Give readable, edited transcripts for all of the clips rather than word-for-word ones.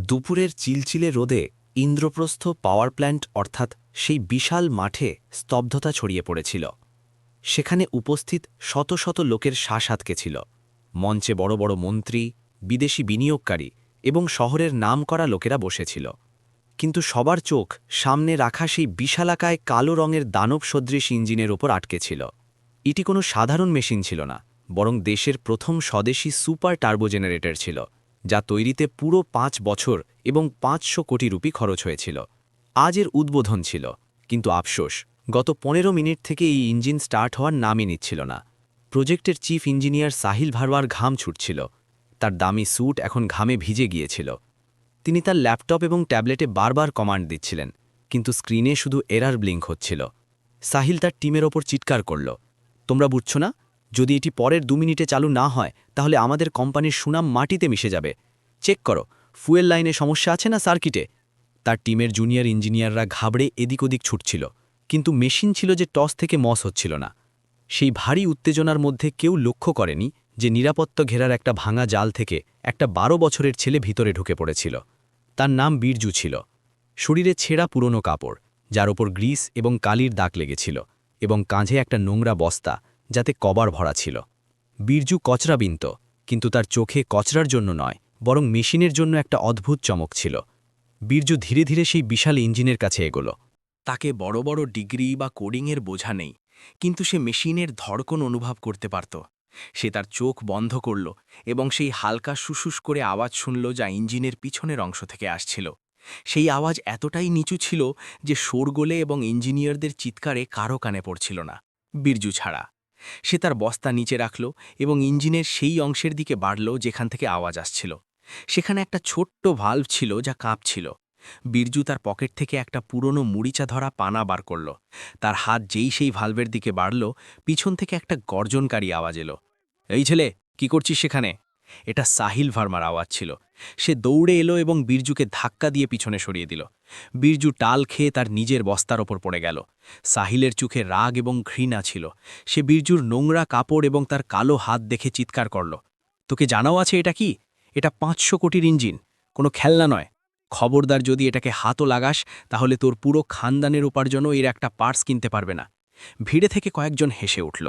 দুপুরের চিলচিলে রোদে Indraprastha power plant অর্থাৎ সেই বিশাল মাঠে স্তব্ধতা ছড়িয়ে পড়েছিল। সেখানে উপস্থিত শত শত লোকের শ্বাস আটকে ছিল। মঞ্চে বড় বড় মন্ত্রী, বিদেশি বিনিয়োগকারী এবং শহরের নামকরা লোকেরা বসেছিল। কিন্তু সবার চোখ সামনে রাখা সেই বিশালাকায় কালো রঙের দানব সদৃশ ইঞ্জিনের ওপর আটকে ছিল। এটি কোনো সাধারণ মেশিন ছিল না, বরং দেশের প্রথম স্বদেশী সুপার টার্বো জেনারেটর ছিল, যা তৈরিতে পুরো ৫ বছর এবং ৫০০ কোটি রুপি খরচ হয়েছিল। আজ এর উদ্বোধন ছিল, কিন্তু আফসোস, গত ১৫ মিনিট থেকে এই ইঞ্জিন স্টার্ট হওয়ার নামই নিচ্ছিল না। প্রজেক্টের চিফ ইঞ্জিনিয়ার সাহিল ভারওয়ার ঘাম ছুটছিল। তার দামি স্যুট এখন ঘামে ভিজে গিয়েছিল। তিনি তার ল্যাপটপ এবং ট্যাবলেটে বারবার কমান্ড দিচ্ছিলেন, কিন্তু স্ক্রিনে শুধু এরার ব্লিঙ্ক হচ্ছিল। সাহিল তার টিমের ওপর চিৎকার করল, তোমরা বুঝছো না? যদি এটি পরের ২ মিনিটে চালু না হয় তাহলে আমাদের কোম্পানির সুনাম মাটিতে মিশে যাবে। চেক করো, ফুয়েল লাইনে সমস্যা আছে না সার্কিটে। তার টিমের জুনিয়র ইঞ্জিনিয়াররা ঘাবড়ে এদিক ওদিক ছুটছিল, কিন্তু মেশিন ছিল যে টস থেকে মস হচ্ছিল না। সেই ভারী উত্তেজনার মধ্যে কেউ লক্ষ্য করেনি যে নিরাপত্তা ঘেরার একটা ভাঙা জাল থেকে একটা ১২ বছরের ছেলে ভিতরে ঢুকে পড়েছিল। তার নাম বীরজু ছিল। শরীরে ছেঁড়া পুরনো কাপড়, যার ওপর গ্রিস এবং কালির দাগ লেগেছিল, এবং কাঁধে একটা নোংরা বস্তা, যাতে কভার ভরা ছিল। বীরজু কচরা বিনত, কিন্তু তার চোখে কচরার জন্য নয়, বরং মেশিনের জন্য একটা অদ্ভুত চমক ছিল। বীরজু ধীরে ধীরে সেই বিশাল ইঞ্জিনের কাছে এগোল। তাকে বড় বড় ডিগ্রি বা কোডিংয়ের বোঝা নেই, কিন্তু সে মেশিনের ধড়কন অনুভব করতে পারত। সে তার চোখ বন্ধ করল এবং সেই হালকা শুশুস করে আওয়াজ শুনল যা ইঞ্জিনের পিছনের অংশ থেকে আসছিল। সেই আওয়াজ এতটাই নিচু ছিল যে শোরগোলে এবং ইঞ্জিনিয়ারদের চিৎকারে কারো কানে পড়ছিল না, বীরজু ছাড়া। সে তার বস্তা নিচে রাখল এবং ইঞ্জিনের সেই অংশের দিকে বাড়ল যেখান থেকে আওয়াজ আসছিল। সেখানে একটা ছোট্ট ভাল্ব ছিল যা কাঁপছিল। বীরজু তার পকেট থেকে একটা পুরনো মুড়িচা ধরা পানা বার করল। তার হাত যেই সেই ভালভের দিকে বাড়ল, পিছন থেকে একটা গর্জনকারী আওয়াজ এলো। এই ছেলে, কি করছিস সেখানে? এটা সাহিল ভার্মার আওয়াজ ছিল। সে দৌড়ে এলো এবং বীরজুকে ধাক্কা দিয়ে পিছনে সরিয়ে দিল। বীরজু টাল খেয়ে তার নিজের বস্তার ওপর পড়ে গেল। সাহিলের চোখে রাগ এবং ঘৃণা ছিল। সে বীরজুর নোংরা কাপড় এবং তার কালো হাত দেখে চিৎকার করল, তোকে জানাও আছে এটা কি? এটা ৫০০ কোটির ইঞ্জিন, কোনো খেলনা নয়। খবরদার যদি এটাকে হাতও লাগাস, তাহলে তোর পুরো খানদানের উপার্জনও এর একটা পার্টস কিনতে পারবে না। ভিড়ে থেকে কয়েকজন হেসে উঠল।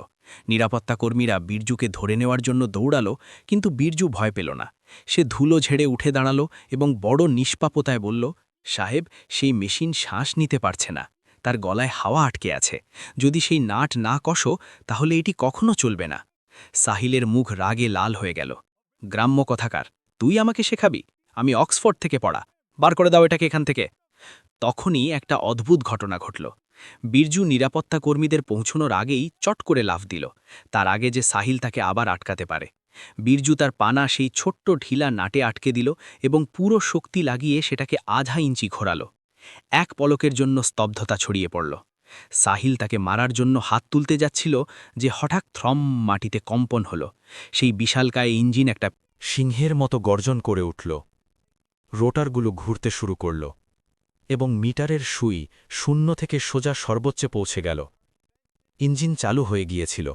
নিরাপত্তা কর্মীরা বীরজুকে ধরে নেওয়ার জন্য দৌড়ালো, কিন্তু বীরজু ভয় পেল না। সে ধুলো ঝেড়ে উঠে দাঁড়ালো এবং বড় নিষ্পাপতায় বলল, সাহেব, সেই মেশিন শ্বাস নিতে পারছে না। তার গলায় হাওয়া আটকে আছে। যদি সেই নাট না কষো, তাহলে এটি কখনো চলবে না। সাহিলের মুখ রাগে লাল হয়ে গেল। গ্রাম্য কথাকার, তুই আমাকে শেখাবি? আমি অক্সফোর্ড থেকে পড়া। বার করে দাও এটাকে এখান থেকে। তখনই একটা অদ্ভুত ঘটনা ঘটল। বীরজু নিরাপত্তা কর্মীদের পৌঁছনোর আগেই চট করে লাফ দিল, তার আগে যে সাহিল তাকে আবার আটকাতে পারে। বীরজু তার পানা সেই ছোট্ট ঢিলা নাটে আটকে দিল এবং পুরো শক্তি লাগিয়ে সেটাকে আধা ইঞ্চি ঘোরাল। এক পলকের জন্য স্তব্ধতা ছড়িয়ে পড়ল। সাহিল তাকে মারার জন্য হাত তুলতে যাচ্ছিল যে হঠাৎ থ্রম মাটিতে কম্পন হল। সেই বিশালকায় ইঞ্জিন একটা সিংহের মতো গর্জন করে উঠল। রোটারগুলো ঘুরতে শুরু করল এবং মিটারের সুই ০ থেকে সোজা সর্বোচ্চে পৌঁছে গেল। ইঞ্জিন চালু হয়ে গিয়েছিল।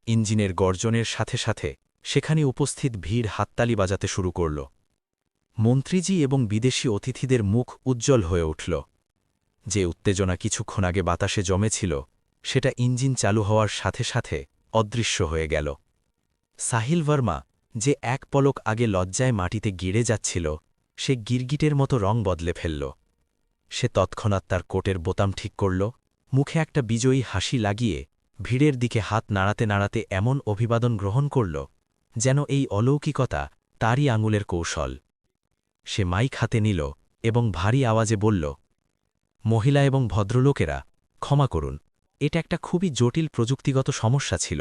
ইঞ্জিনের গর্জনের সাথে সাথে সেখানে উপস্থিত ভিড় হাততালি বাজাতে শুরু করল। মন্ত্রীজি এবং বিদেশি অতিথিদের মুখ উজ্জ্বল হয়ে উঠল। যে উত্তেজনা কিছুক্ষণ আগে বাতাসে জমেছিল, সেটা ইঞ্জিন চালু হওয়ার সাথে সাথে অদৃশ্য হয়ে গেল। সাহিল ভার্মা, যে এক পলক আগে লজ্জায় মাটিতে গিড়ে যাচ্ছিল, সে গিরগিটের মতো রং বদলে ফেলল। সে তৎক্ষণাৎ তার কোটের বোতাম ঠিক করল, মুখে একটা বিজয়ী হাসি লাগিয়ে ভিড়ের দিকে হাত নাড়াতে নাড়াতে এমন অভিবাদন গ্রহণ করল যেন এই অলৌকিকতা তারই আঙুলের কৌশল। সে মাইক হাতে নিল এবং ভারী আওয়াজে বলল, মহিলা এবং ভদ্রলোকেরা, ক্ষমা করুন, এটা একটা খুবই জটিল প্রযুক্তিগত সমস্যা ছিল,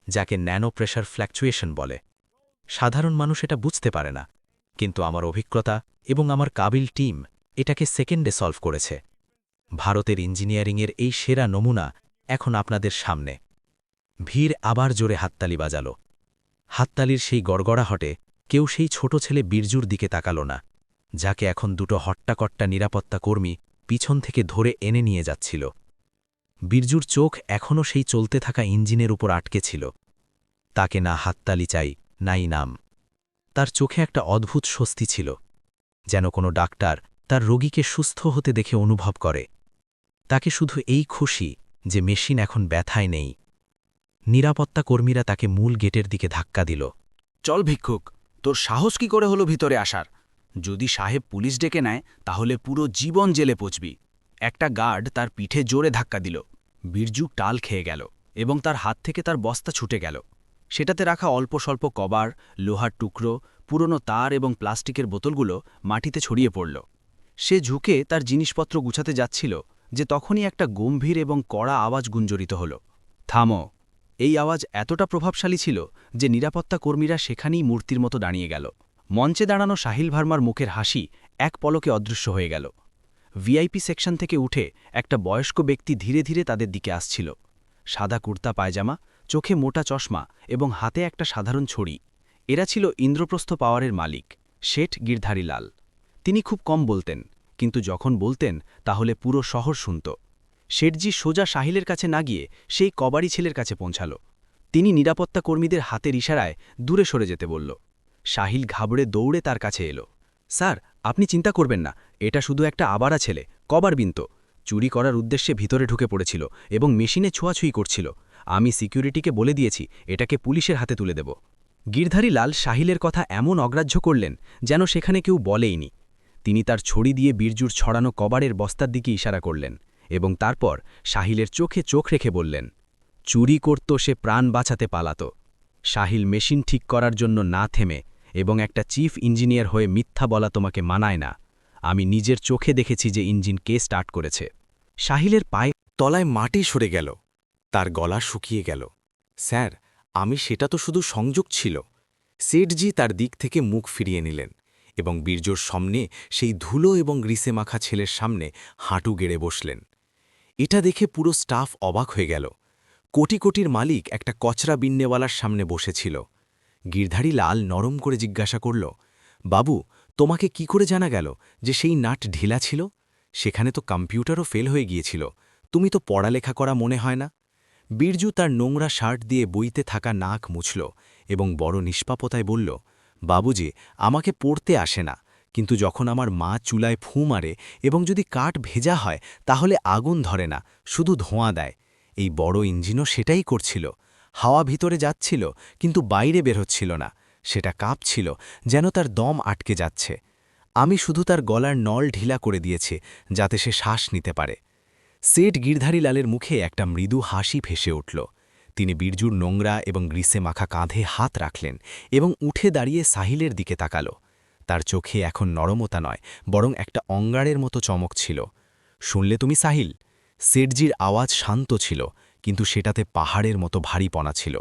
যাকে ন্যানো প্রেশার ফ্ল্যাকচুয়েশন বলে। সাধারণ মানুষ এটা বুঝতে পারে না, কিন্তু আমার অভিজ্ঞতা এবং আমার কাবিল টিম এটাকে সেকেন্ডে সলভ করেছে। ভারতের ইঞ্জিনিয়ারিংয়ের এই সেরা নমুনা এখন আপনাদের সামনে। ভিড় আবার জোরে হাততালি বাজাল। হাততালির সেই গড়গড়াহটে কেউ সেই ছোট ছেলে বীরজুর দিকে তাকাল না, যাকে এখন দুটো হট্টাকট্টা নিরাপত্তা কর্মী পিছন থেকে ধরে এনে নিয়ে যাচ্ছিল। বীরজুর চোখ এখনও সেই চলতে থাকা ইঞ্জিনের উপর আটকে ছিল। তাকে না হাততালি চাই, নাই নাম। তার চোখে একটা অদ্ভুত স্বস্তি ছিল। যেন কোনো ডাক্তার তার রোগীকে সুস্থ হতে দেখে অনুভব করে। তাকে শুধু এই খুশি যে মেশিন এখন ব্যথায় নেই। নিরাপত্তা কর্মীরা তাকে মূল গেটের দিকে ধাক্কা দিল। চল ভিক্ষুক, তোর সাহস কি করে হলো ভিতরে আসার? যদি সাহেব পুলিশ ডেকে নেয় তাহলে পুরো জীবন জেলে পচবি। একটা গার্ড তার পিঠে জোরে ধাক্কা দিল। বীরজু টাল খেয়ে গেল এবং তার হাত থেকে তার বস্তা ছুটে গেল। সেটাতে রাখা অল্প স্বল্প কভার, লোহার টুকরো, পুরনো তার এবং প্লাস্টিকের বোতলগুলো মাটিতে ছড়িয়ে পড়ল। সে ঝুঁকে তার জিনিসপত্র গুছাতে যাচ্ছিল যে তখনই একটা গম্ভীর এবং কড়া আওয়াজ গুঞ্জরিত হল। থামো! এই আওয়াজ এতটা প্রভাবশালী ছিল যে নিরাপত্তা কর্মীরা সেখানেই মূর্তির মতো দাঁড়িয়ে গেল। মঞ্চে দাঁড়ানো সাহিল ভার্মার মুখের হাসি এক পলকে অদৃশ্য হয়ে গেল। ভিআইপি সেকশন থেকে উঠে একটা বয়স্ক ব্যক্তি ধীরে ধীরে তাদের দিকে আসছিল। সাদা কুর্তা পায়জামা, চোখে মোটা চশমা এবং হাতে একটা সাধারণ ছড়ি। এরা ছিল ইন্দ্রপ্রস্থ পাওয়ারের মালিক, শেঠ গিরধারী লাল। তিনি খুব কম বলতেন, কিন্তু যখন বলতেন তাহলে পুরো শহর শুনত। শেঠজি সোজা সাহিলের কাছে না গিয়ে সেই কবাড়ি ছেলের কাছে পৌঁছাল। তিনি নিরাপত্তা কর্মীদের হাতের ইশারায় দূরে সরে যেতে বলল। সাহিল ঘাবড়ে দৌড়ে তার কাছে এলো। স্যার, আপনি চিন্তা করবেন না, এটা শুধু একটা আবারা ছেলে, কবার বিন্ত। চুরি করার উদ্দেশ্যে ভিতরে ঢুকে পড়েছিল এবং মেশিনে ছোঁয়াছুঁই করছিল। আমি সিকিউরিটিকে বলে দিয়েছি এটাকে পুলিশের হাতে তুলে দেব। গিরধারী লাল সাহিলের কথা এমন অগ্রাহ্য করলেন যেন সেখানে কেউ বলেইনি। তিনি তার ছড়ি দিয়ে বীরজুর ছড়ানো কবারের বস্তার দিকে ইশারা করলেন এবং তারপর সাহিলের চোখে চোখ রেখে বললেন, চুরি করত সে প্রাণ বাঁচাতে পালাত। সাহিল মেশিন ঠিক করার জন্য না থেমে এবং একটা চিফ ইঞ্জিনিয়ার হয়ে মিথ্যা বলা তোমাকে মানায় না। আমি নিজের চোখে দেখেছি যে ইঞ্জিন কে স্টার্ট করেছে। সাহিলের পায়ে তলায় মাটি সরে গেল, তার গলা শুকিয়ে গেল। স্যার, আমি সেটা তো শুধু সংযোগ ছিল। সেঠজি তার দিক থেকে মুখ ফিরিয়ে নিলেন এবং বীরজোর সামনে সেই ধুলো এবং গ্রিসে মাখা ছেলের সামনে হাঁটু গেড়ে বসলেন। এটা দেখে পুরো স্টাফ অবাক হয়ে গেল। কোটি কোটির মালিক একটা কচরা বিন্নেওয়ালার সামনে বসেছিল। গিরধারী লাল নরম করে জিজ্ঞাসা করল, বাবু, তোমাকে কি করে জানা গেল যে সেই নাট ঢিলা ছিল? সেখানে তো কম্পিউটারও ফেল হয়ে গিয়েছিল। তুমি তো পড়ালেখা করা মনে হয় না। বীরজু তার নোংরা শার্ট দিয়ে বইতে থাকা নাক মুছল এবং বড় নিষ্পাপতায় বলল, বাবুজি, আমাকে পড়তে আসে না, কিন্তু যখন আমার মা চুলায় ফুঁ মারে এবং যদি কাঠ ভেজা হয় তাহলে আগুন ধরে না, শুধু ধোঁয়া দেয়। এই বড় ইঞ্জিনও সেটাই করছিল। হাওয়া ভিতরে যাচ্ছিল কিন্তু বাইরে বের হচ্ছিল না। সেটা কাঁপছিল, যেন তার দম আটকে যাচ্ছে। আমি শুধু তার গলার নল ঢিলা করে দিয়েছি যাতে সে শ্বাস নিতে পারে। সেঠ গিরধারী লালের মুখে একটা মৃদু হাসি ভেসে উঠল। তিনি বীরজুর নোংরা এবং গ্রিসে মাখা কাঁধে হাত রাখলেন এবং উঠে দাঁড়িয়ে সাহিলের দিকে তাকাল। তার চোখে এখন নরমতা নয়, বরং একটা অঙ্গারের মতো চমক ছিল। শুনলে তুমি সাহিল? সেঠজির আওয়াজ শান্ত ছিল, কিন্তু সেটাতে পাহাড়ের মতো ভারীপনা ছিল।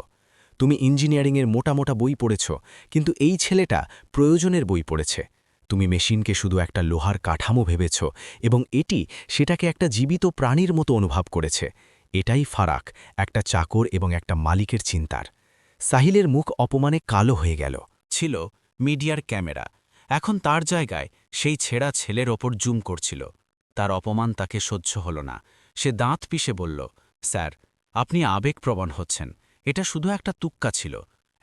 তুমি ইঞ্জিনিয়ারিংয়ের মোটা মোটা বই পড়েছ, কিন্তু এই ছেলেটা প্রয়োজনের বই পড়েছে। তুমি মেশিনকে শুধু একটা লোহার কাঠামো ভেবেছ এবং এটি সেটাকে একটা জীবিত প্রাণীর মতো অনুভব করেছে। এটাই ফারাক একটা চাকর এবং একটা মালিকের চিন্তার। সাহিলের মুখ অপমানে কালো হয়ে গেল। ছিল মিডিয়ার ক্যামেরা, এখন তার জায়গায় সেই ছেঁড়া ছেলের ওপর জুম করছিল। তার অপমান তাকে সহ্য হল না। সে দাঁত পিষে বলল, স্যার, আপনি আবেগপ্রবণ হচ্ছেন। এটা শুধু একটা তুক্কা ছিল,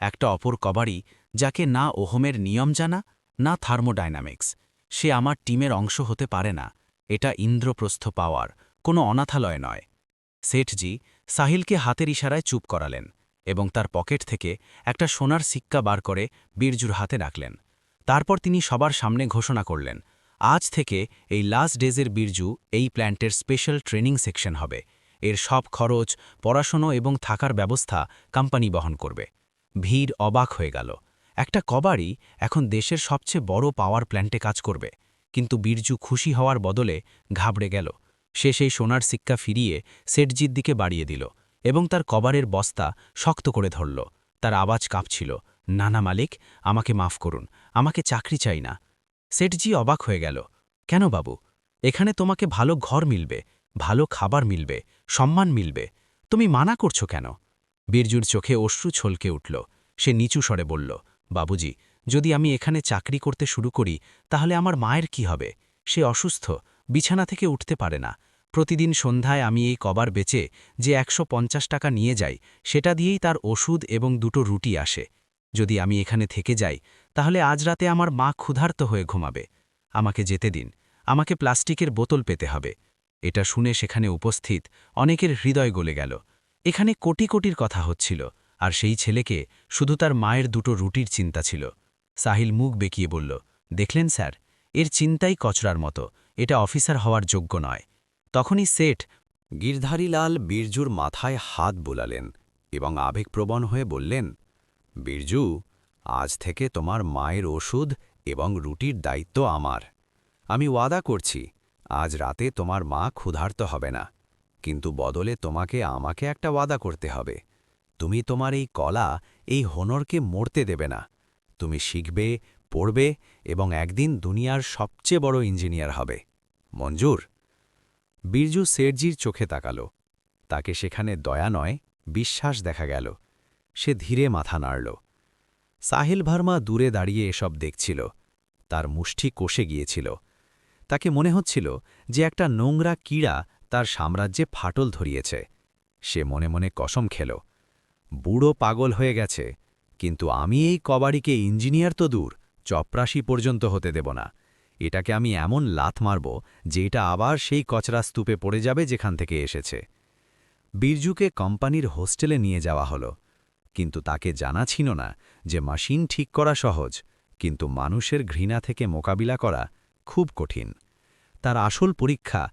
একটা অপর কবাড়ি যাকে না ওহমের নিয়ম জানা না থার্মোডাইনামিক্স। সে আমার টিমের অংশ হতে পারে না। এটা ইন্দ্রপ্রস্থ পাওয়ার, কোনো অনাথালয় নয়। সেঠজি সাহিলকে হাতের ইশারায় চুপ করালেন এবং তার পকেট থেকে একটা সোনার সিক্কা বার করে বীরজুর হাতে রাখলেন। তারপর তিনি সবার সামনে ঘোষণা করলেন, আজ থেকে এই লাস্ট ডেজের বীরজু এই প্ল্যান্টের স্পেশাল ট্রেনিং সেকশন হবে। এর সব খরচ, পড়াশোনা এবং থাকার ব্যবস্থা কোম্পানি বহন করবে। ভিড় অবাক হয়ে গেল। একটা কবাড়ি এখন দেশের সবচেয়ে বড় পাওয়ার প্ল্যান্টে কাজ করবে। কিন্তু বীরজু খুশি হওয়ার বদলে ঘাবড়ে গেল। সে সেই সোনার সিক্কা ফিরিয়ে সেঠজির দিকে বাড়িয়ে দিল এবং তার কবারের বস্তা শক্ত করে ধরল। তার আওয়াজ কাঁপছিল, না না মালিক, আমাকে মাফ করুন, আমাকে চাকরি চাই না। সেঠজি অবাক হয়ে গেল, কেন বাবু? এখানে তোমাকে ভালো ঘর মিলবে, ভালো খাবার মিলবে, সম্মান মিলবে। তুমি মানা করছো কেন? বীরজুর চোখে অশ্রু ছলকে উঠল। সে নিচু স্বরে বলল, বাবুজি, যদি আমি এখানে চাকরি করতে শুরু করি তাহলে আমার মায়ের কি হবে? সে অসুস্থ, বিছানা থেকে উঠতে পারে না। প্রতিদিন সন্ধ্যায় আমি এই কবার বেচে যে 150 টাকা নিয়ে যাই, সেটা দিয়েই তার ওষুধ এবং দুটো রুটি আসে। যদি আমি এখানে থেকে যাই তাহলে আজ রাতে আমার মা ক্ষুধার্ত হয়ে ঘুমাবে। আমাকে যেতে দিন, আমাকে প্লাস্টিকের বোতল পেতে হবে। এটা শুনে সেখানে উপস্থিত অনেকের হৃদয় গলে গেল। এখানে কোটি কোটির কথা হচ্ছিল, আর সেই ছেলেকে শুধু তার মায়ের দুটো রুটির চিন্তা ছিল। সাহিল মুখ বেঁকিয়ে বলল, দেখলেন স্যার, এর চিন্তাই কচরার মতো, এটা অফিসার হওয়ার যোগ্য নয়। তখনই সেঠ গিরধারীলাল বীরজুর মাথায় হাত বোলালেন এবং আবেগপ্রবণ হয়ে বললেন, বীরজু, আজ থেকে তোমার মায়ের ওষুধ এবং রুটির দায়িত্ব আমার। আমি ওয়াদা করছি, আজ রাতে তোমার মা ক্ষুধার্ত হবে না, কিন্তু বদলে তোমাকে আমাকে একটা ওয়াদা করতে হবে। তুমি তোমার এই কলা, এই হোনরকে মরতে দেবে না। তুমি শিখবে, পড়বে এবং একদিন দুনিয়ার সবচেয়ে বড় ইঞ্জিনিয়ার হবে। মঞ্জুর? বীরজু শেঠজির চোখে তাকাল। তাকে সেখানে দয়া নয়, বিশ্বাস দেখা গেল। সে ধীরে মাথা নাড়ল। সাহিল ভার্মা দূরে দাঁড়িয়ে এসব দেখছিল। তার মুষ্টি কষে গিয়েছিল। তাকে মনে হচ্ছিল যে একটা নোংরা কীড়া তার সাম্রাজ্যে ফাটল ধরিয়েছে। সে মনে মনে কসম খেল, বুড়ো পাগল হয়ে গেছে, কিন্তু আমি এই কবাড়িকে ইঞ্জিনিয়ার তো দূর, চপরাশি পর্যন্ত হতে দেব না। এটাকে আমি এমন লাথ মারব যে এটা আবার সেই কচরা স্তূপে পড়ে যাবে যেখান থেকে এসেছে। বীরজুকে কোম্পানির হোস্টেলে নিয়ে যাওয়া হলো, কিন্তু তাকে জানা ছিল না যে মেশিন ঠিক করা সহজ, কিন্তু মানুষের ঘৃণা থেকে মোকাবিলা করা খুব কঠিন। তার আসল পরীক্ষা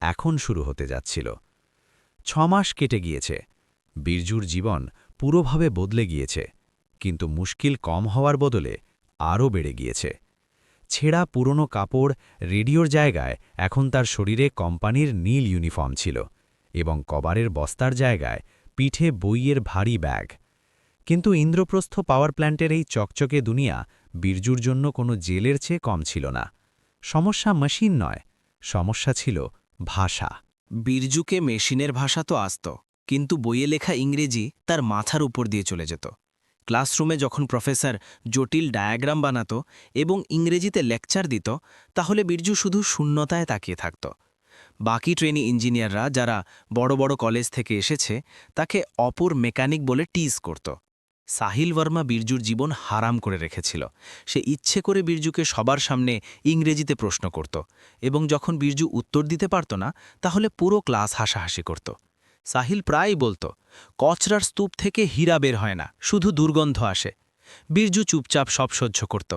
এখন শুরু হতে যাচ্ছিল। 6 মাস কেটে গিয়েছে। বীরজুর জীবন পুরোভাবে বদলে গিয়েছে, কিন্তু মুশকিল কম হওয়ার বদলে আরও বেড়ে গিয়েছে। ছেঁড়া পুরনো কাপড়, রেডিওর জায়গায় এখন তার শরীরে কোম্পানির নীল ইউনিফর্ম ছিল, এবং কভারের বস্তার জায়গায় পিঠে বইয়ের ভারী ব্যাগ। কিন্তু ইন্দ্রপ্রস্থ পাওয়ার প্ল্যান্টের এই চকচকে দুনিয়া বীরজুর জন্য কোনো জেলের চেয়ে কম ছিল না। সমস্যা মেশিন নয়, সমস্যা ছিল ভাষা। বীরজুকে মেশিনের ভাষা তো আসত, কিন্তু বইয়ে লেখা ইংরেজি তার মাথার উপর দিয়ে চলে যেত। ক্লাসরুমে যখন প্রফেসর জটিল ডায়াগ্রাম বানাত এবং ইংরেজিতে লেকচার দিত, তাহলে বীরজু শুধু শূন্যতায় তাকিয়ে থাকত। বাকি ট্রেনি ইঞ্জিনিয়াররা, যারা বড় বড় কলেজ থেকে এসেছে, তাকে অপর মেকানিক বলে টিজ করত। সাহিল ভার্মা বীরজুর জীবন হারাম করে রেখেছিল। সে ইচ্ছে করে বীরজুকে সবার সামনে ইংরেজিতে প্রশ্ন করত, এবং যখন বীরজু উত্তর দিতে পারত না, তাহলে পুরো ক্লাস হাসাহাসি করত। সাহিল প্রায়ই বলতো, কচরার স্তূপ থেকে হীরা বের হয় না, শুধু দুর্গন্ধ আসে। বীরজু চুপচাপ সব সহ্য করত,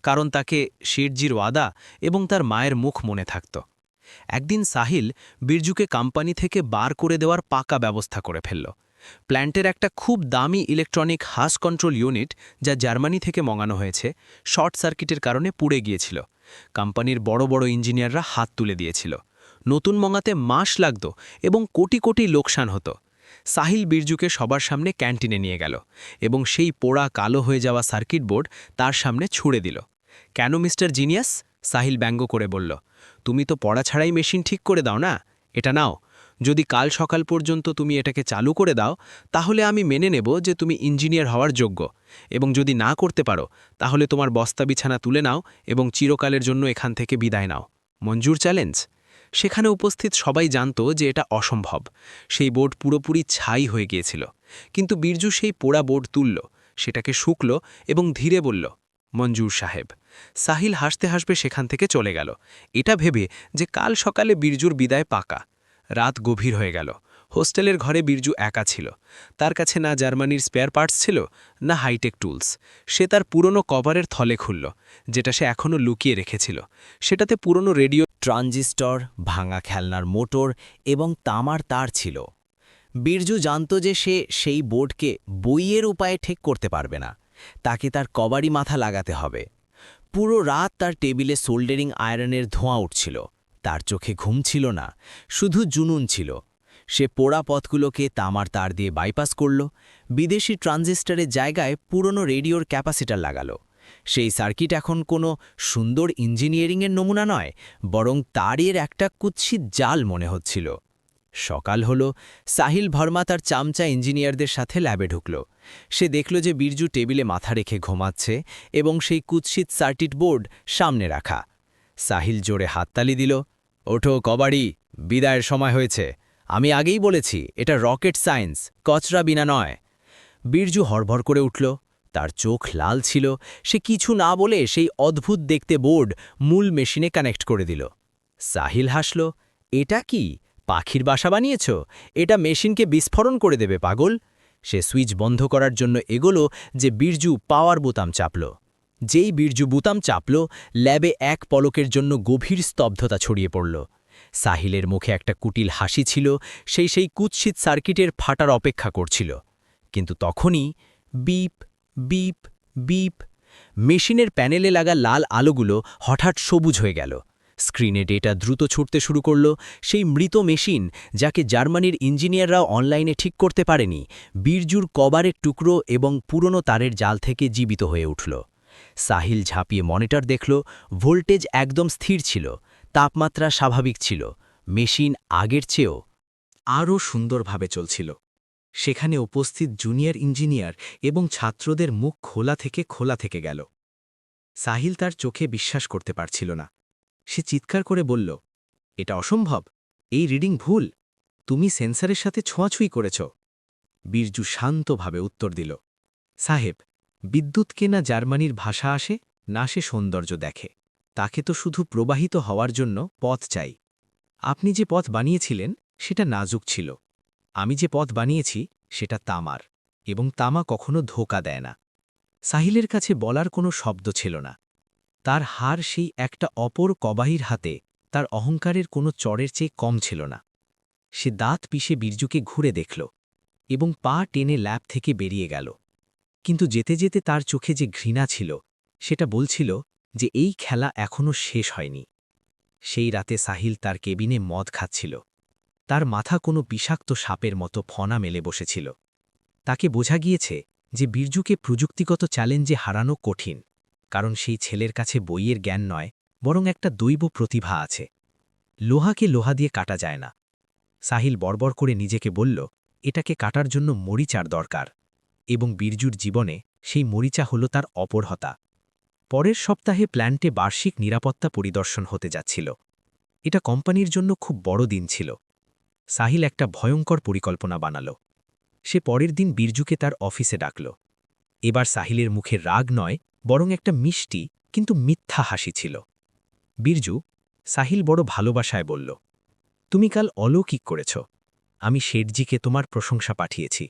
কারণ তাকে শেঠজির ওয়াদা এবং তার মায়ের মুখ মনে থাকত। একদিন সাহিল বীরজুকে কোম্পানি থেকে বার করে দেওয়ার পাকা ব্যবস্থা করে ফেলল। প্ল্যান্টের একটা খুব দামি ইলেকট্রনিক হাস কন্ট্রোল ইউনিট, যা জার্মানি থেকে মঙানো হয়েছে, শর্ট সার্কিটের কারণে পুড়ে গিয়েছিল। কোম্পানির বড় বড় ইঞ্জিনিয়াররা হাত তুলে দিয়েছিল। নতুন মঙাতে মাস লাগত এবং কোটি কোটি লোকসান হতো। সাহিল বীরজুকে সবার সামনে ক্যান্টিনে নিয়ে গেল এবং সেই পোড়া কালো হয়ে যাওয়া সার্কিট বোর্ড তার সামনে ছুঁড়ে দিল। কেন মিস্টার জিনিয়াস? সাহিল ব্যঙ্গ করে বলল, তুমি তো পড়া ছাড়াই মেশিন ঠিক করে দাও না, এটা নাও। যদি কাল সকাল পর্যন্ত তুমি এটাকে চালু করে দাও, তাহলে আমি মেনে নেব যে তুমি ইঞ্জিনিয়ার হওয়ার যোগ্য, এবং যদি না করতে পারো, তাহলে তোমার বস্তা বিছানা তুলে নাও এবং চিরকালের জন্য এখান থেকে বিদায় নাও। মঞ্জুর চ্যালেঞ্জ? সেখানে উপস্থিত সবাই জানত যে এটা অসম্ভব। সেই বোর্ড পুরোপুরি ছাই হয়ে গিয়েছিল, কিন্তু বীরজু সেই পোড়া বোর্ড তুলল, সেটাকে শুকল এবং ধীরে বলল, মঞ্জুর সাহেব। সাহিল হাসতে হাসবে সেখান থেকে চলে গেল, এটা ভেবে যে কাল সকালে বীরজুর বিদায় পাকা। রাত গভীর হয়ে গেল। হোস্টেলের ঘরে বীরজু একা ছিল। তার কাছে না জার্মানির স্পেয়ার পার্টস ছিল, না হাইটেক টুলস। সে তার পুরনো কভারের থলে খুলল, যেটা সে এখনও লুকিয়ে রেখেছিল। সেটাতে পুরনো রেডিও, ট্রানজিস্টর, ভাঙা খেলনার মোটর এবং তামার তার ছিল। বীরজু জানত যে সে সেই বোর্ডকে বইয়ের উপায়ে ঠিক করতে পারবে না। তাকে তার কবাড়ি মাথা লাগাতে হবে। পুরো রাত তার টেবিলে সোল্ডারিং আয়রনের ধোঁয়া উঠছিল। তার চোখে ঘুম ছিল না, শুধু জুনুন ছিল। সে পোড়া পথগুলোকে তামার তার দিয়ে বাইপাস করল, বিদেশি ট্রানজিস্টরের জায়গায় পুরনো রেডিওর ক্যাপাসিটার লাগালো। সেই সার্কিট এখন কোনো সুন্দর ইঞ্জিনিয়ারিংয়ের নমুনা নয়, বরং তারের একটা কুৎসিত জাল মনে হচ্ছিল। সকাল হল। সাহিল ভার্মা তার চামচা ইঞ্জিনিয়ারদের সাথে ল্যাবে ঢুকল। সে দেখল যে বীরজু টেবিলে মাথা রেখে ঘুমাচ্ছে এবং সেই কুৎসিত সার্কিট বোর্ড সামনে রাখা। সাহিল জোরে হাততালি দিল। ওঠো কবাড়ি, বিদায়ের সময় হয়েছে। আমি আগেই বলেছি, এটা রকেট সায়েন্স, কচরা বিনা নয়। বীরজু হড়ভড় করে উঠল। তার চোখ লাল ছিল, সে কিছু না বলে সেই অদ্ভুত দেখতে বোর্ড মূল মেশিনে কানেক্ট করে দিল। সাহিল হাসল, এটা কি পাখির বাসা বানিয়েছ? এটা মেশিনকে বিস্ফোরণ করে দেবে পাগল। সে সুইচ বন্ধ করার জন্য এগোলো যে বিরজু পাওয়ার বোতাম চাপল। যেই বিরজু বোতাম চাপল, ল্যাবে এক পলকের জন্য গভীর স্তব্ধতা ছড়িয়ে পড়ল। সাহিলের মুখে একটা কুটিল হাসি ছিল, সেই কুৎসিত সার্কিটের ফাটার অপেক্ষা করছিল। কিন্তু তখনই বিপ বিপ বিপ, মেশিনের প্যানেলে লাগা লাল আলোগুলো হঠাৎ সবুজ হয়ে গেল। স্ক্রিনে ডেটা দ্রুত ছুটতে শুরু করল। সেই মৃত মেশিন, যাকে জার্মানির ইঞ্জিনিয়াররাও অনলাইনে ঠিক করতে পারেনি, বিরজুর কভারের টুকরো এবং পুরনো তারের জাল থেকে জীবিত হয়ে উঠল। সাহিল ঝাঁপিয়ে মনিটর দেখল, ভোল্টেজ একদম স্থির ছিল, তাপমাত্রা স্বাভাবিক ছিল, মেশিন আগের চেয়েও আরও সুন্দরভাবে চলছিল। সেখানে উপস্থিত জুনিয়র ইঞ্জিনিয়ার এবং ছাত্রদের মুখ খোলা থেকে গেল। সাহিল তার চোখে বিশ্বাস করতে পারছিল না। সে চিৎকার করে বলল, এটা অসম্ভব, এই রিডিং ভুল, তুমি সেন্সারের সাথে ছোঁয়াছুঁই করেছ। বিরজু শান্তভাবে উত্তর দিল, সাহেব, বিদ্যুৎকে না জার্মানির ভাষা আসে, না সে সৌন্দর্য দেখে, তাকে তো শুধু প্রবাহিত হওয়ার জন্য পথ চাই। আপনি যে পথ বানিয়েছিলেন সেটা নাজুক ছিল, আমি যে পথ বানিয়েছি সেটা তামার, এবং তামা কখনো ধোঁকা দেয় না। সাহিলের কাছে বলার কোনো শব্দ ছিল না। তার হার সেই একটা অপর কবাহির হাতে তার অহংকারের কোনো চড়ের চেয়ে কম ছিল না। সে দাঁত পিষে বিরজুকে ঘুরে দেখল এবং পা টেনে ল্যাব থেকে বেরিয়ে গেল। কিন্তু যেতে যেতে তার চোখে যে ঘৃণা ছিল, সেটা বলছিল যে এই খেলা এখনও শেষ হয়নি। সেই রাতে সাহিল তার কেবিনে মদ খাচ্ছিল। তার মাথা কোনো বিষাক্ত সাপের মতো ফনা মেলে বসেছিল। তাকে বোঝা গিয়েছে যে বিরজুকে প্রযুক্তিগত চ্যালেঞ্জে হারানো কঠিন, কারণ সেই ছেলের কাছে বইয়ের জ্ঞান নয়, বরং একটা দৈব প্রতিভা আছে। লোহাকে লোহা দিয়ে কাটা যায় না। সাহিল বড়বড় করে নিজেকে বলল, এটাকে কাটার জন্য মরিচার দরকার, এবং বিরজুর জীবনে সেই মরিচা হল তার অপরহতা। পরের সপ্তাহে প্ল্যান্টে বার্ষিক নিরাপত্তা পরিদর্শন হতে যাচ্ছিল। এটা কোম্পানির জন্য খুব বড় দিন ছিল। সাহিল একটা ভয়ঙ্কর পরিকল্পনা বানাল। সে পরের দিন বিরজুকে তার অফিসে ডাকল। এবার সাহিলের মুখে রাগ নয়, বরং একটা মিষ্টি কিন্তু মিথ্যা হাসি ছিল। বিরজু, সাহিল বড় ভালোবাসায় বলল, তুমি কাল অলৌকিক করেছ। আমি শেঠজিকে তোমার প্রশংসা পাঠিয়েছি।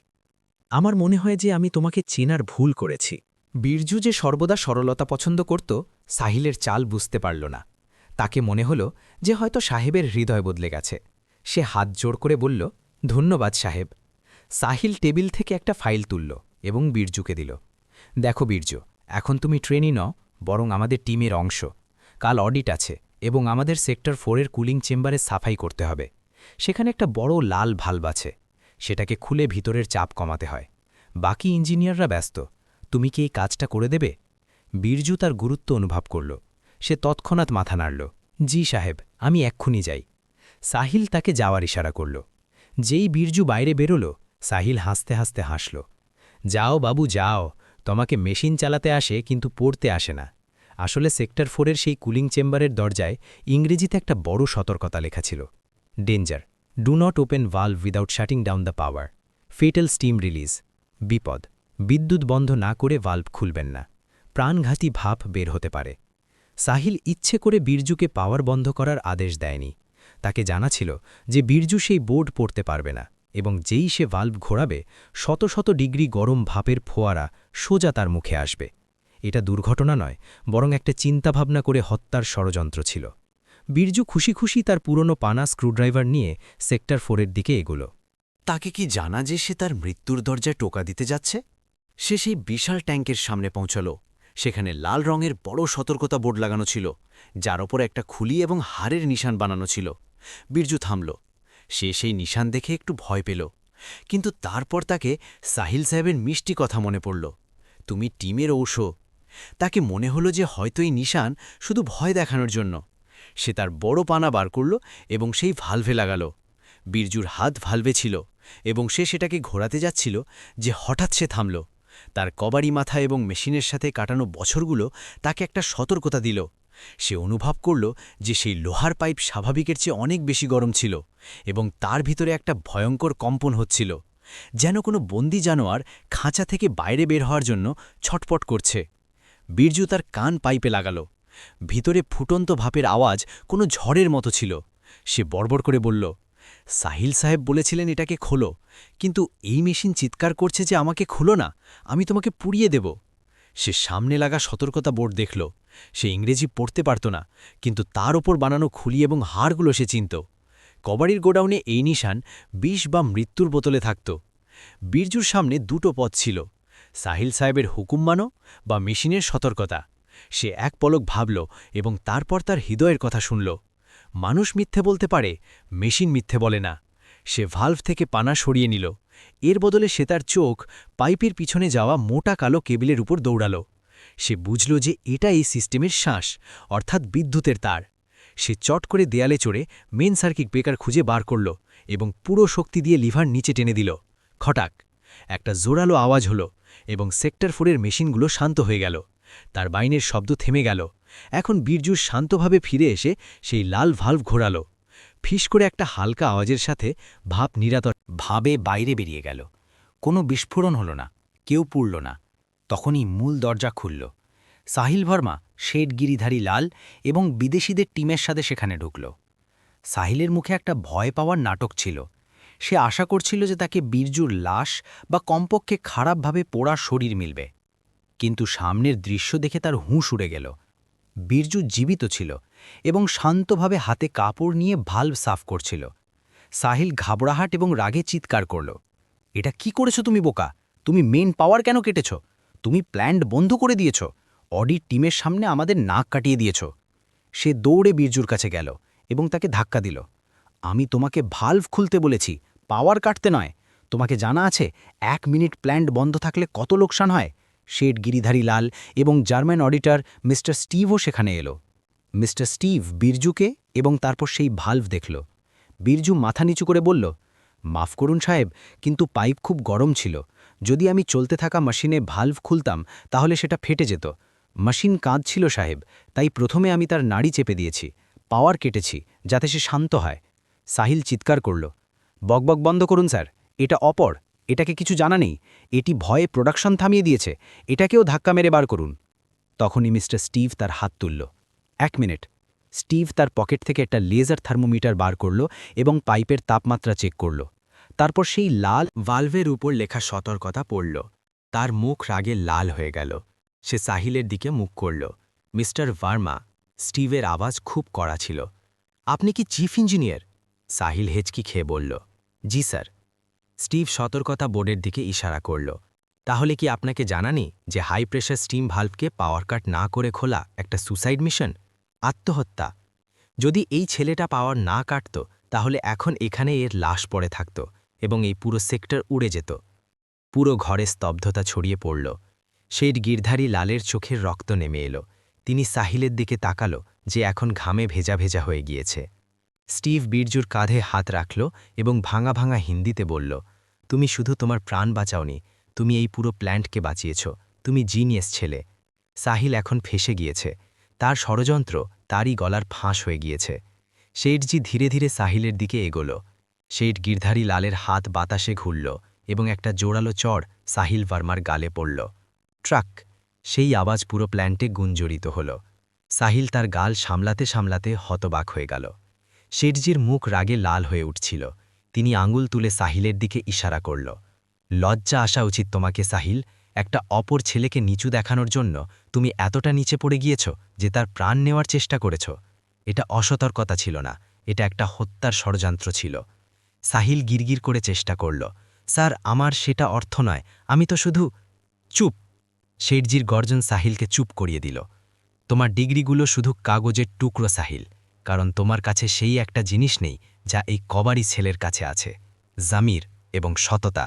আমার মনে হয় যে আমি তোমাকে চেনার ভুল করেছি। বিরজু যে সর্বদা সরলতা পছন্দ করত, সাহিলের চাল বুঝতে পারল না। তাকে মনে হল যে হয়তো সাহেবের হৃদয় বদলে গেছে। সে হাত জোড় করে বলল, ধন্যবাদ সাহেব। সাহিল টেবিল থেকে একটা ফাইল তুলল এবং বিরজুকে দিল। দেখো বিরজু, এখন তুমি ট্রেনই নও, বরং আমাদের টিমের অংশ। কাল অডিট আছে এবং আমাদের সেক্টর 4-এর কুলিং চেম্বারে সাফাই করতে হবে। সেখানে একটা বড় লাল ভাল্ব আছে, সেটাকে খুলে ভিতরের চাপ কমাতে হয়। বাকি ইঞ্জিনিয়াররা ব্যস্ত, তুমি কি এই কাজটা করে দেবে? বিরজু তার গুরুত্ব অনুভব করল। সে তৎক্ষণাৎ মাথা নাড়ল, জি সাহেব, আমি এক্ষুনি যাই। সাহিল তাকে যাওয়ার ইশারা করল। যেই বিরজু বাইরে বেরোল, সাহিল হাসতে হাসতে হাসল। যাও বাবু যাও, তোমাকে মেশিন চালাতে আসে কিন্তু পড়তে আসে না। আসলে সেক্টর 4-এর সেই কুলিং চেম্বারের দরজায় ইংরেজিতে একটা বড় সতর্কতা লেখা ছিল, danger, do not open valve without shutting down the power, fatal steam release. বিপদ, বিদ্যুৎ বন্ধ না করে ভাল্ভ খুলবেন না, প্রাণঘাতী ভাপ বের হতে পারে। সাহিল ইচ্ছে করে বিরজুকে পাওয়ার বন্ধ করার আদেশ দেয়নি। তাকে জানা ছিল যে বিরজু সেই বোর্ড পড়তে পারবে না, এবং যেই সে ভাল্ভ ঘোরাবে, শত শত ডিগ্রি গরম ভাপের ফোয়ারা সোজা তার মুখে আসবে। এটা দুর্ঘটনা নয়, বরং একটা চিন্তাভাবনা করে হত্যার ষড়যন্ত্র ছিল। বিরজু খুশি খুশি তার পুরনো পানা স্ক্রুড্রাইভার নিয়ে সেক্টর 4-এর দিকে এগোল। তাকে কি জানা যে সে তার মৃত্যুর দরজায় টোকা দিতে যাচ্ছে? সে সেই বিশাল ট্যাঙ্কের সামনে পৌঁছল। সেখানে লাল রঙের বড় সতর্কতা বোর্ড লাগানো ছিল, যার ওপর একটা খুলি এবং হাড়ের নিশান বানানো ছিল। বিরজু থামল। সে সেই নিশান দেখে একটু ভয় পেল, কিন্তু তারপর তাকে সাহিল সাহেবের মিষ্টি কথা মনে পড়ল, তুমি টিমের অংশ। তাকে মনে হলো যে হয়তো এই নিশান শুধু ভয় দেখানোর জন্য। সে তার বড় পানা বার করল এবং সেই ভালভে লাগাল। বিরজুর হাত ভালভে ছিল এবং সে সেটাকে ঘোরাতে যাচ্ছিল যে হঠাৎ সে থামল। তার কবাড়ি মাথা এবং মেশিনের সাথে কাটানো বছরগুলো তাকে একটা সতর্কতা দিল। সে অনুভব করল যে সেই লোহার পাইপ স্বাভাবিকের চেয়ে অনেক বেশি গরম ছিল এবং তার ভিতরে একটা ভয়ঙ্কর কম্পন হচ্ছিল। যেন কোনো বন্দি জানোয়ার খাঁচা থেকে বাইরে বের হওয়ার জন্য ছটপট করছে। বীরজু তার কান পাইপে লাগালো। ভিতরে ফুটন্ত ভাপের আওয়াজ কোনো ঝড়ের মতো ছিল। সে বড়বড় করে বলল, সাহিল সাহেব বলেছিলেন এটাকে খোলো, কিন্তু এই মেশিন চিৎকার করছে যে আমাকে খোলো না, আমি তোমাকে পুড়িয়ে দেব। সে সামনে লাগা সতর্কতা বোর্ড দেখল। সে ইংরেজি পড়তে পারত না, কিন্তু তার ওপর বানানো খুলি এবং হাড়গুলো সে চিনত। কবাড়ির গোডাউনে এই নিশান বিষ বা মৃত্যুর বোতলে থাকত। বীরজুর সামনে দুটো পথ ছিল, সাহিল সাহেবের হুকুম মানো বা মেশিনের সতর্কতা। সে এক পলক ভাবল এবং তারপর তার হৃদয়ের কথা শুনল। মানুষ মিথ্যে বলতে পারে, মেশিন মিথ্যে বলে না। সে ভালভ থেকে পানা সরিয়ে নিল। এর বদলে সে তার চোখ পাইপের পিছনে যাওয়া মোটা কালো কেবিলের উপর দৌড়াল। সে বুঝল যে এটা এই সিস্টেমের শ্বাস, অর্থাৎ বিদ্যুতের তার। সে চট করে দেয়ালে চড়ে মেন সার্কিট ব্রেকার খুঁজে বার করল এবং পুরো শক্তি দিয়ে লিভার নিচে টেনে দিল। খটাক একটা জোরালো আওয়াজ হল এবং সেক্টর 4-এর মেশিনগুলো শান্ত হয়ে গেল। তার বাইনের শব্দ থেমে গেল। এখন বীরজু শান্তভাবে ফিরে এসে সেই লাল ভাল্ভ ঘোরাল। ফিস করে একটা হালকা আওয়াজের সাথে ভাপ ভাবে বাইরে বেরিয়ে গেল। কোনো বিস্ফোরণ হল না, কেউ পুড়ল না। তখনই মূল দরজা খুলল। সাহিল ভার্মা, শেড গিরিধারী লাল এবং বিদেশিদের টিমের সাথে সেখানে ঢুকল। সাহিলের মুখে একটা ভয় পাওয়ার নাটক ছিল। সে আশা করছিল যে তাকে বীরজুর লাশ বা কমপক্ষে খারাপভাবে পোড়া শরীর মিলবে, কিন্তু সামনের দৃশ্য দেখে তার হুঁশ উড়ে গেল। বীরজু জীবিত ছিল এবং শান্তভাবে হাতে কাপড় নিয়ে ভাল্ব সাফ করছিল। সাহিল ঘাবড়াহাট এবং রাগে চিৎকার করল, এটা কি করেছো তুমি বোকা? তুমি মেন পাওয়ার কেন কেটেছ? তুমি প্ল্যান্ট বন্ধ করে দিয়েছ, অডিট টিমের সামনে আমাদের নাক কাটিয়ে দিয়েছ। সে দৌড়ে বীরজুর কাছে গেল এবং তাকে ধাক্কা দিল। আমি তোমাকে ভাল্ভ খুলতে বলেছি, পাওয়ার কাটতে নয়। তোমাকে জানা আছে 1 মিনিট প্ল্যান্ট বন্ধ থাকলে কত লোকসান হয়? শেড গিরিধারী লাল এবং জার্মান অডিটর মিস্টার স্টিভও সেখানে এলো। মিস্টার স্টিভ বীরজুকে এবং তারপর সেই ভাল্ভ দেখল। বীরজু মাথা নিচু করে বলল, মাফ করুন সাহেব, কিন্তু পাইপ খুব গরম ছিল। যদি আমি চলতে থাকা মেশিনে ভাল্ভ খুলতাম তাহলে সেটা ফেটে যেত। মেশিন কাঁদছিল সাহেব, তাই প্রথমে আমি তার নাড়ি চেপে দিয়েছি, পাওয়ার কেটেছি যাতে সে শান্ত হয়। সাহিল চিৎকার করল, বকবক বন্ধ করুন স্যার, এটা অপর, এটাকে কিছু জানা নেই, এটি ভয়ে প্রোডাকশন থামিয়ে দিয়েছে, এটাকেও ধাক্কা মেরে বার করুন। তখনই মিস্টার স্টিভ তার হাত তুলল। 1 মিনিট। স্টিভ তার পকেট থেকে একটা লেজার থার্মোমিটার বার করল এবং পাইপের তাপমাত্রা চেক করল। তারপর সেই লাল ভালভের উপর লেখা সতর্কতা পড়ল। তার মুখ রাগে লাল হয়ে গেল। সে সাহিলের দিকে মুখ করল। মিস্টার ভার্মা, স্টিভের আওয়াজ খুব কড়া ছিল। আপনি কি চিফ ইঞ্জিনিয়ার? সাহিল হেঁচকি খেয়ে বলল, জি স্যার। স্টিভ সতর্কতা বোর্ডের দিকে ইশারা করল। তাহলে কি আপনাকে জানানি যে হাই প্রেশার স্টিম ভাল্ভকে পাওয়ার কাট না করে খোলা একটা সুসাইড মিশন, আত্মহত্যা? যদি এই ছেলেটা পাওয়ার না কাটত তাহলে এখন এখানে এর লাশ পড়ে থাকত এবং এই পুরো সেক্টর উড়ে যেত। পুরো ঘরে স্তব্ধতা ছড়িয়ে পড়ল। শেড গিরধারী লালের চোখের রক্ত নেমে এলো। তিনি সাহিলের দিকে তাকালো, যে এখন ঘামে ভেজা ভেজা হয়ে গিয়েছে। স্টিভ বীরজুর কাঁধে হাত রাখল এবং ভাঙা ভাঙা হিন্দিতে বলল, তুমি শুধু তোমার প্রাণ বাঁচাওনি, তুমি এই পুরো প্ল্যান্টকে বাঁচিয়েছ। তুমি জিনিয়াস ছেলে। সাহিল এখন ফেসে গিয়েছে। তার ষড়যন্ত্র তারই গলার ফাঁস হয়ে গিয়েছে। শেঠজি ধীরে ধীরে সাহিলের দিকে এগোল। শেঠ গিরধারী লালের হাত বাতাসে ঘুরল এবং একটা জোরালো চড় সাহিল ভার্মার গালে পড়ল। ট্রাক! সেই আওয়াজ পুরো প্ল্যান্টে গুঞ্জরিত হল। সাহিল তার গাল সামলাতে সামলাতে হতবাক হয়ে গেল। শেঠজির মুখ রাগে লাল হয়ে উঠছিল। তিনি আঙুল তুলে সাহিলের দিকে ইশারা করল। লজ্জা আসা উচিত তোমাকে সাহিল, একটা অপর ছেলেকে নিচু দেখানোর জন্য তুমি এতটা নিচে পড়ে গিয়েছ যে তার প্রাণ নেওয়ার চেষ্টা করেছ। এটা অসতর্কতা ছিল না, এটা একটা হত্যার ষড়যন্ত্র ছিল। সাহিল গিরগির করে চেষ্টা করল, স্যার আমার সেটা অর্থ নয়, আমি তো শুধু। চুপ! শেঠজির গর্জন সাহিলকে চুপ করিয়ে দিল। তোমার ডিগ্রিগুলো শুধু কাগজের টুকরো সাহিল, কারণ তোমার কাছে সেই একটা জিনিস নেই যা এই কবাড়ি ছেলের কাছে আছে, জামির এবং সততা।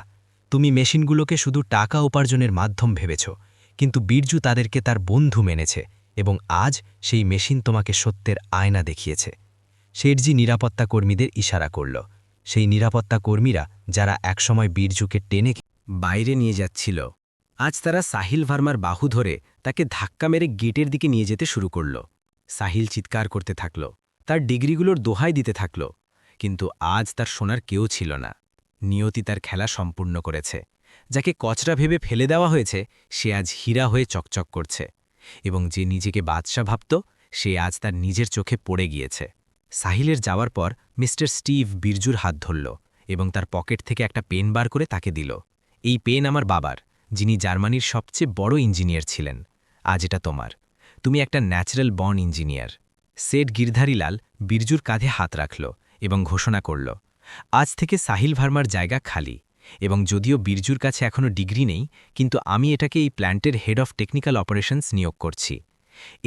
তুমি মেশিনগুলোকে শুধু টাকা উপার্জনের মাধ্যম ভেবেছ, কিন্তু বীরজু তাদেরকে তার বন্ধু মেনেছে এবং আজ সেই মেশিন তোমাকে সত্যের আয়না দেখিয়েছে। শেঠজি নিরাপত্তা কর্মীদের ইশারা করল। সেই নিরাপত্তা কর্মীরা যারা একসময় বীরজুকে টেনে বাইরে নিয়ে যাচ্ছিল, আজ তারা সাহিল ভার্মার বাহু ধরে তাকে ধাক্কা মেরে গেটের দিকে নিয়ে যেতে শুরু করল। সাহিল চিৎকার করতে থাকল, তার ডিগ্রিগুলোর দোহাই দিতে থাকল, কিন্তু আজ তার শোনার কেউ ছিল না। নিয়তি তার খেলা সম্পূর্ণ করেছে। যাকে কচরা ভেবে ফেলে দেওয়া হয়েছে সে আজ হীরা হয়ে চকচক করছে, এবং যে নিজেকে বাদশা ভাবত সে আজ তার নিজের চোখে পড়ে গিয়েছে। সাহিলের যাওয়ার পর মিস্টার স্টিভ বীরজুর হাত ধরল এবং তার পকেট থেকে একটা পেন বার করে তাকে দিল। এই পেন আমার বাবার, যিনি জার্মানির সবচেয়ে বড় ইঞ্জিনিয়ার ছিলেন। আজ এটা তোমার। তুমি একটা natural born engineer. Set Girdharilal বীরজুর কাঁধে হাত রাখল এবং ঘোষণা করল, আজ থেকে সাহিল ভার্মার জায়গা খালি। এবং যদিও বীরজুর কাছে এখনও ডিগ্রি নেই, কিন্তু আমি এটাকে এই প্ল্যান্টের হেড অফ টেকনিক্যাল অপারেশনস নিয়োগ করছি।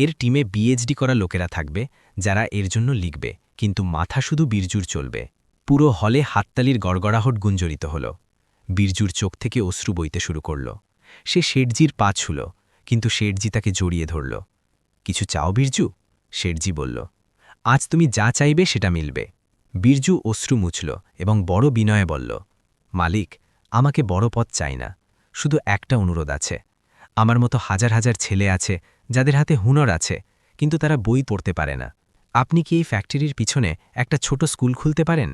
এর টিমে পিএইচডি করা লোকেরা থাকবে যারা এর জন্য লিখবে, কিন্তু মাথা শুধু বীরজুর চলবে। পুরো হলে হাততালির গড়গড়াহট গুঞ্জরিত হল। বীরজুর চোখ থেকে অশ্রু বইতে শুরু করল। সে শেঠজির পা ছুল, কিন্তু শেঠজি তাকে জড়িয়ে ধরল। কিছু চাও বীরজু? শেঠজি বলল, আজ তুমি যা চাইবে সেটা মিলবে। বীরজু অশ্রু মুছল এবং বড় বিনয়ে বলল, মালিক, আমাকে বড় পথ চাই না, শুধু একটা অনুরোধ আছে। আমার মতো হাজার হাজার ছেলে আছে যাদের হাতে হুনর আছে, কিন্তু তারা বই পড়তে পারে না। আপনি কি এই ফ্যাক্টরির পিছনে একটা ছোট স্কুল খুলতে পারেন,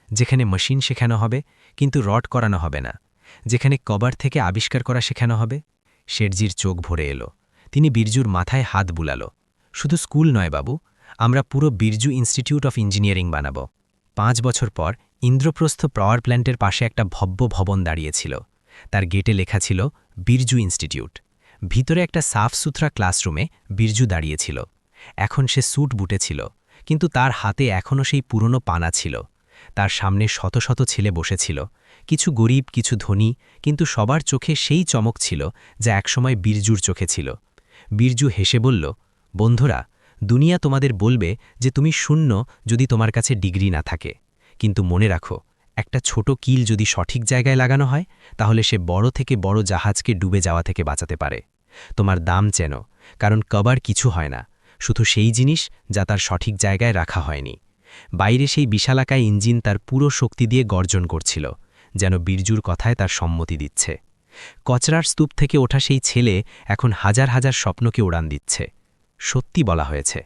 যেখানে মেশিন শেখানো হবে কিন্তু রড করানো হবে না, যেখানে কভার থেকে আবিষ্কার করা শেখানো হবে? শেঠজির চোখ ভরে এলো। তিনি বীরজুর মাথায় হাত বুলালো। শুধু স্কুল নয় বাবু, আমরা পুরো বীরজু ইনস্টিটিউট অফ ইঞ্জিনিয়ারিং বানাব। 5 বছর পর ইন্দ্রপ্রস্থ পাওয়ার প্ল্যান্টের পাশে একটা ভব্য ভবন দাঁড়িয়েছিল। তার গেটে লেখা ছিল বীরজু ইনস্টিটিউট। ভিতরে একটা সাফ সুথরা ক্লাসরুমে বীরজু দাঁড়িয়েছিল। এখন সে স্যুট বুটে ছিল, কিন্তু তার হাতে এখনও সেই পুরনো পানা ছিল। তার সামনে শত শত ছেলে বসেছিল, কিছু গরিব, কিছু ধনী, কিন্তু সবার চোখে সেই চমক ছিল যা একসময় বীরজুর চোখে ছিল। বীরজু হেসে বলল, বন্ধুরা, দুনিয়া তোমাদের বলবে যে তুমি শূন্য যদি তোমার কাছে ডিগ্রি না থাকে, কিন্তু মনে রাখো, একটা ছোট কিল যদি সঠিক জায়গায় লাগানো হয় তাহলে সে বড় থেকে বড় জাহাজকে ডুবে যাওয়া থেকে বাঁচাতে পারে। তোমার দাম চেনো, কারণ কভার কিছু হয় না, শুধু সেই জিনিস যা তার সঠিক জায়গায় রাখা হয়নি। বাইরে সেই বিশালাকায় ইঞ্জিন তার পুরো শক্তি দিয়ে গর্জন করছিল, যেন বীরজুর কথায় তার সম্মতি দিচ্ছে। কচরার স্তূপ থেকে ওঠা সেই ছেলে এখন হাজার হাজার স্বপ্নকে উড়ান দিচ্ছে। সত্যি বলা হয়েছে,